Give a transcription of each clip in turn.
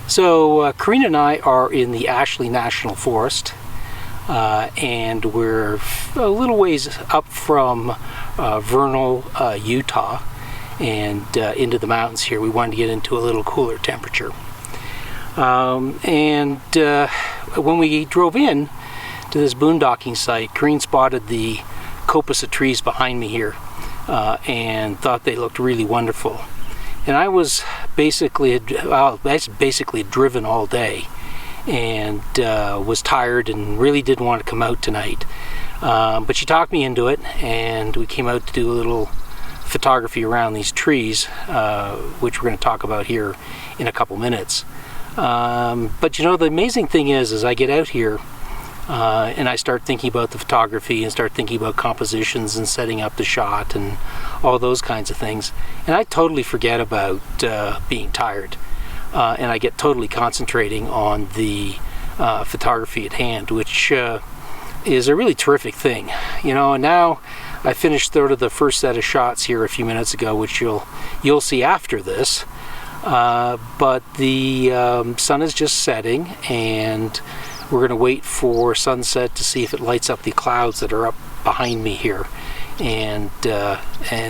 So Corinne and I are in the Ashley National Forest, and we're a little ways up from Vernal, Utah, and into the mountains here. We wanted to get into a little cooler temperature. When we drove in to this boondocking site, Corinne spotted the coppice of trees behind me here and thought they looked really wonderful. And I was basically driven all day and was tired and really didn't want to come out tonight. But she talked me into it, and we came out to do a little photography around these trees, which we're going to talk about here in a couple minutes. But you know, the amazing thing is I get out here and I start thinking about the photography and start thinking about compositions and setting up the shot and all those kinds of things, and I totally forget about being tired, and I get totally concentrating on the photography at hand, which is a really terrific thing, you know. And now I finished sort of the first set of shots here a few minutes ago, which you'll see after this, but the sun is just setting, and we're going to wait for sunset to see if it lights up the clouds that are up behind me here, and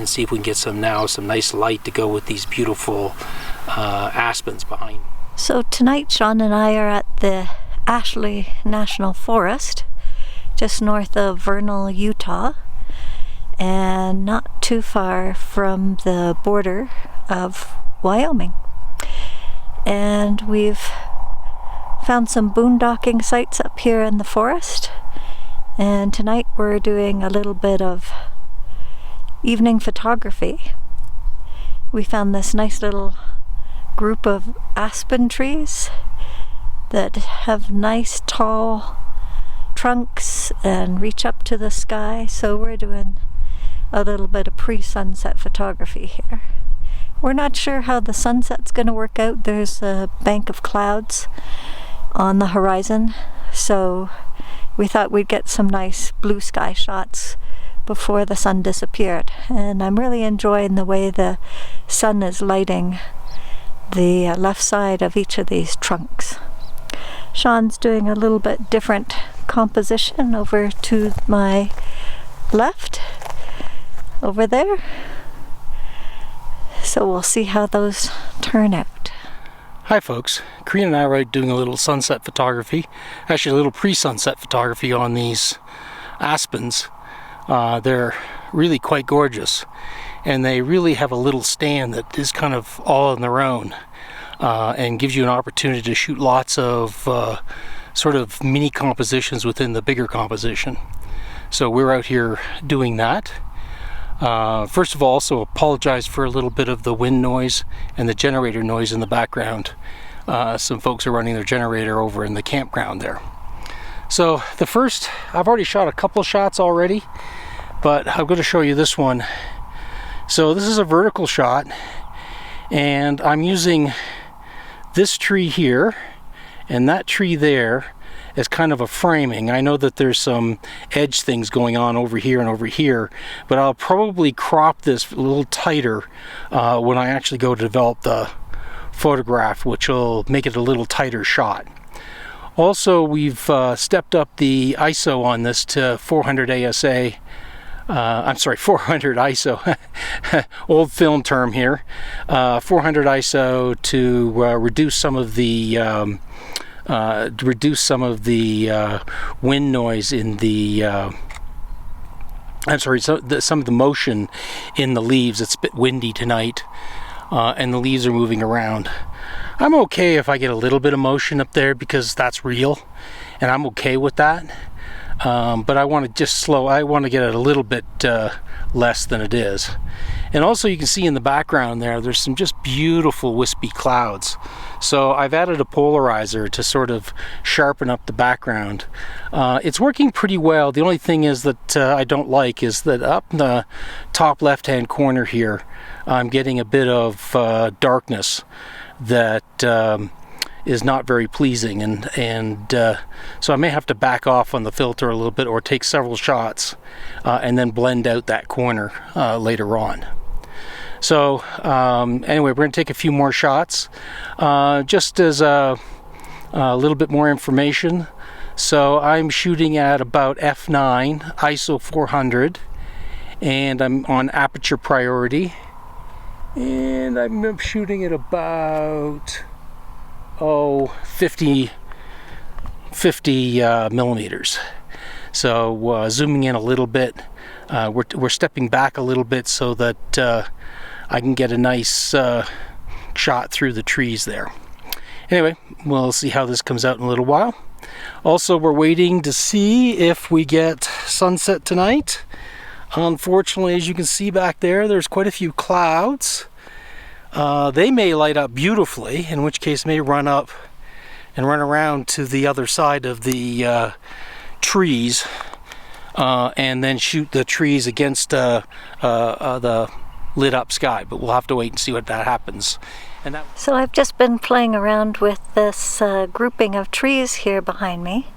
see if we can get some nice light to go with these beautiful aspens behind. So tonight Shawn and I are at the Ashley National Forest, just north of Vernal, Utah, and not too far from the border of Wyoming. And we've found some boondocking sites up here in the forest, and tonight we're doing a little bit of evening photography. We found this nice little group of aspen trees that have nice tall trunks and reach up to the sky, so we're doing a little bit of pre-sunset photography here. We're not sure how the sunset's going to work out. There's a bank of clouds on the horizon, so we thought we'd get some nice blue sky shots before the sun disappeared. And I'm really enjoying the way the sun is lighting the left side of each of these trunks. Shawn's doing a little bit different composition over to my left, over there. So we'll see how those turn out. Hi folks, Corinne and I are out doing a little sunset photography, actually a little pre-sunset photography on these aspens. They're really quite gorgeous, and they really have a little stand that is kind of all on their own, and gives you an opportunity to shoot lots of sort of mini compositions within the bigger composition. So we're out here doing that. First of all, also apologize for a little bit of the wind noise and the generator noise in the background. Some folks are running their generator over in the campground there. So the first, I've already shot a couple shots already, but I'm going to show you this one. So this is a vertical shot, and I'm using this tree here and that tree there as kind of a framing. I know that there's some edge things going on over here and over here, but I'll probably crop this a little tighter when I actually go to develop the photograph, which will make it a little tighter shot. Also, we've stepped up the ISO on this to 400 ASA. I'm sorry, 400 ISO, old film term here. 400 ISO to reduce some of the wind noise in the some of the motion in the leaves. It's a bit windy tonight, and the leaves are moving around. I'm okay if I get a little bit of motion up there because that's real, and I'm okay with that. But I want to get it a little bit less than it is. And also you can see in the background there's some just beautiful wispy clouds. So I've added a polarizer to sort of sharpen up the background. It's working pretty well. The only thing is that I don't like is that up in the top left hand corner here, I'm getting a bit of darkness that is not very pleasing, and so I may have to back off on the filter a little bit or take several shots and then blend out that corner later on. So anyway, we're going to take a few more shots just as a little bit more information. So I'm shooting at about f9 ISO 400, and I'm on aperture priority, and I'm shooting at about 50 millimeters. So zooming in a little bit, we're stepping back a little bit so that I can get a nice shot through the trees there. Anyway, we'll see how this comes out in a little while. Also, we're waiting to see if we get sunset tonight. Unfortunately, as you can see back there, there's quite a few clouds. They may light up beautifully, in which case may run up and run around to the other side of the trees and then shoot the trees against the lit up sky, but we'll have to wait and see what that happens. So I've just been playing around with this grouping of trees here behind me,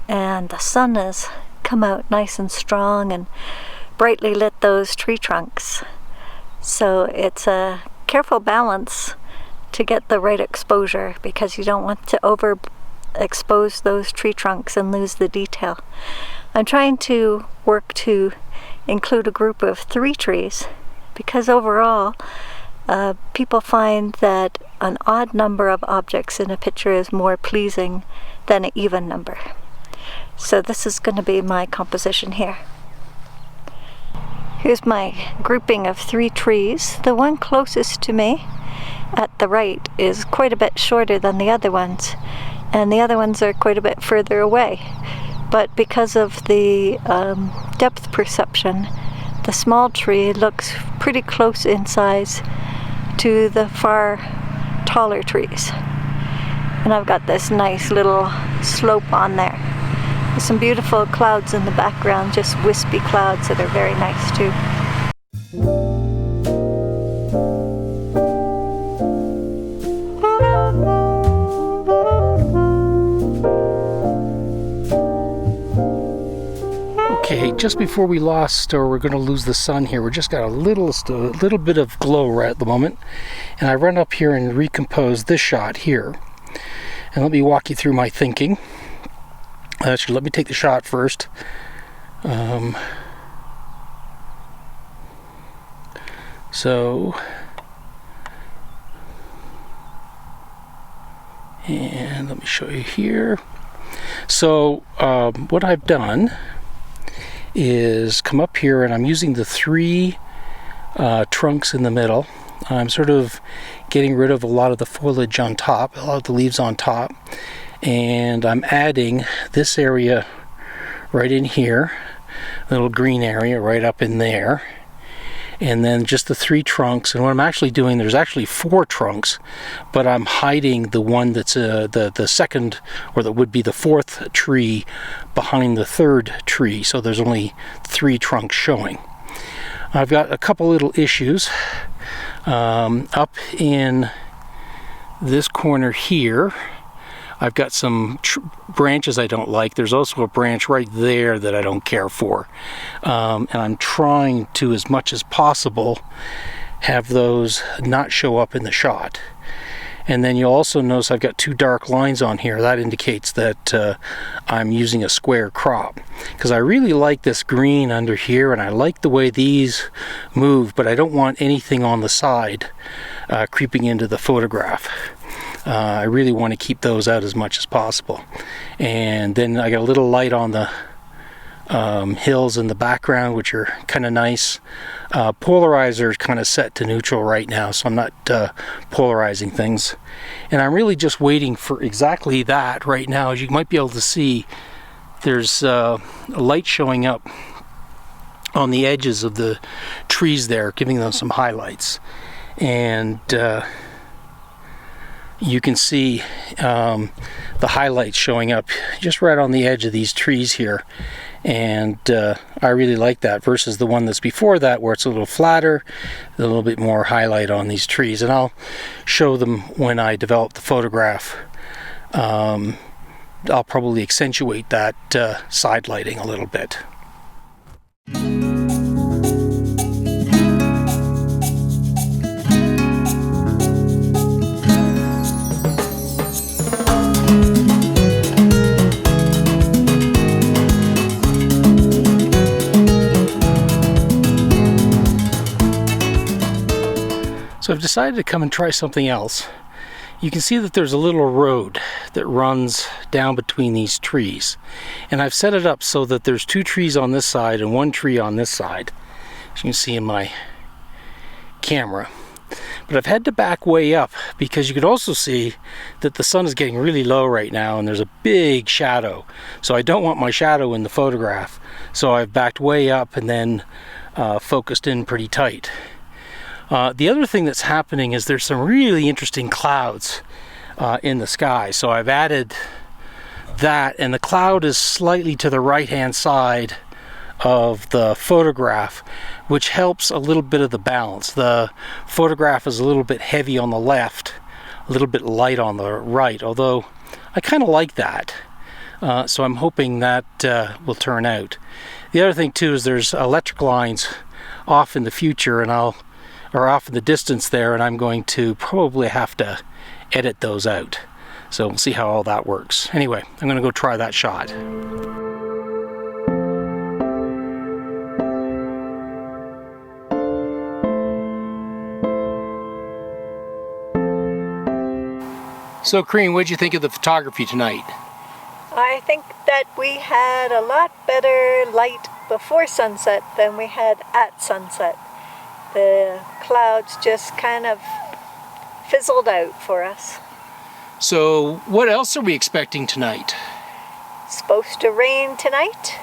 and the sun has come out nice and strong and brightly lit those tree trunks. So it's a careful balance to get the right exposure, because you don't want to overexpose those tree trunks and lose the detail. I'm trying to work to include a group of 3 trees, because overall people find that an odd number of objects in a picture is more pleasing than an even number. So this is going to be my composition here. Here's my grouping of 3 trees. The one closest to me at the right is quite a bit shorter than the other ones, and the other ones are quite a bit further away. But because of the depth perception, the small tree looks pretty close in size to the far taller trees. And I've got this nice little slope on there. There's some beautiful clouds in the background, just wispy clouds that are very nice too. Okay, just before we lost, or we're going to lose the sun here, we just got a little bit of glow right at the moment, and I run up here and recompose this shot here. And let me walk you through my thinking. Actually, let me take the shot first. So, and let me show you here. So, what I've done is come up here, and I'm using the 3 trunks in the middle. I'm sort of getting rid of a lot of the foliage on top, a lot of the leaves on top, and I'm adding this area right in here, a little green area right up in there, and then just the 3 trunks. And what I'm actually doing, there's actually 4 trunks, but I'm hiding the one that's the second, or that would be the 4th tree behind the 3rd tree, so there's only 3 trunks showing. I've got a couple little issues. Up in this corner here, I've got some branches I don't like. There's also a branch right there that I don't care for. And I'm trying to, as much as possible, have those not show up in the shot. And then you'll also notice I've got 2 dark lines on here. That indicates that I'm using a square crop, because I really like this green under here, and I like the way these move, but I don't want anything on the side creeping into the photograph. I really want to keep those out as much as possible. And then I got a little light on the hills in the background, which are kind of nice. Polarizer is kind of set to neutral right now, so I'm not polarizing things. And I'm really just waiting for exactly that right now. As you might be able to see, there's a light showing up on the edges of the trees there, giving them some highlights. And you can see the highlights showing up just right on the edge of these trees here. And I really like that versus the one that's before that, where it's a little flatter, a little bit more highlight on these trees. And I'll show them when I develop the photograph. I'll probably accentuate that side lighting a little bit. decided to come and try something else. You can see that there's a little road that runs down between these trees. And I've set it up so that there's 2 trees on this side and 1 tree on this side, as you can see in my camera. But I've had to back way up because you could also see that the sun is getting really low right now and there's a big shadow. So I don't want my shadow in the photograph. So I've backed way up and then focused in pretty tight. The other thing that's happening is there's some really interesting clouds in the sky. So I've added that, and the cloud is slightly to the right hand side of the photograph, which helps a little bit of the balance. The photograph is a little bit heavy on the left, a little bit light on the right, although I kind of like that. So I'm hoping that will turn out. The other thing too is there's electric lines off in the future and off in the distance there, and I'm going to probably have to edit those out. So we'll see how all that works. Anyway, I'm going to go try that shot. So Corinne, what did you think of the photography tonight? I think that we had a lot better light before sunset than we had at sunset. The clouds just kind of fizzled out for us. So what else are we expecting tonight? It's supposed to rain tonight,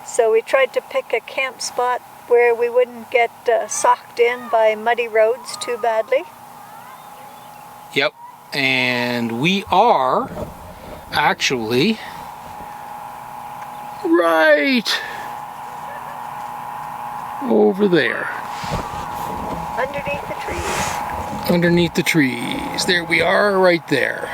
so we tried to pick a camp spot where we wouldn't get socked in by muddy roads too badly. Yep, and we are actually right over there. Underneath the trees. Underneath the trees. There we are, right there.